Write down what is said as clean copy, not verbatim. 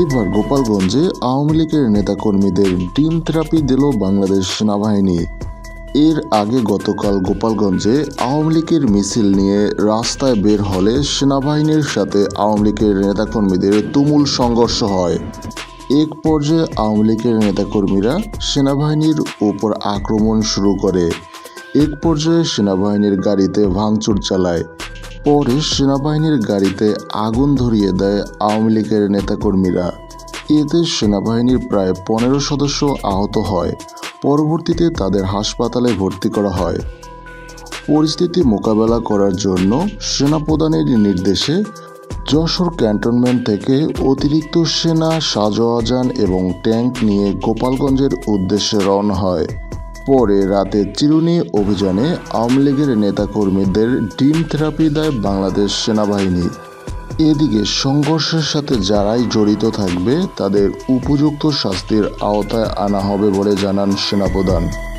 এবার গোপালগঞ্জে আওয়ামী লীগের নেতাকর্মীদের ডিম থেরাপি দিল বাংলাদেশ সেনাবাহিনী। এর আগে গতকাল গোপালগঞ্জে আওয়ামী লীগের মিছিল নিয়ে রাস্তায় বের হলে সেনাবাহিনীর সাথে আওয়ামী লীগের নেতাকর্মীদের তুমুল সংঘর্ষ হয়। এক পর্যায়ে আওয়ামী লীগের নেতাকর্মীরা সেনাবাহিনীর উপর আক্রমণ শুরু করে। এক পর্যায়ে সেনাবাহিনীর গাড়িতে ভাঙচুর চালায়। পরে সেনাবাহিনীর গাড়িতে আগুন ধরিয়ে দেয় আওয়ামী লীগের নেতাকর্মীরা। এতে সেনাবাহিনীর প্রায় 15 সদস্য আহত হয়। পরবর্তীতে তাদের হাসপাতালে ভর্তি করা হয়। পরিস্থিতি মোকাবেলা করার জন্য সেনাপ্রধানের নির্দেশে যশোর ক্যান্টনমেন্ট থেকে অতিরিক্ত সেনা, সাজোয়াজান এবং ট্যাঙ্ক নিয়ে গোপালগঞ্জের উদ্দেশ্যে রওনা হয়। পরে রাতে চিরুনি অভিযানে আওয়ামী লীগের নেতাকর্মীদের ডিম থেরাপি দেয় বাংলাদেশ সেনাবাহিনী। এদিকে সংঘর্ষের সাথে যারাই জড়িত থাকবে তাদের উপযুক্ত শাস্তির আওতায় আনা হবে বলে জানান সেনাপ্রধান।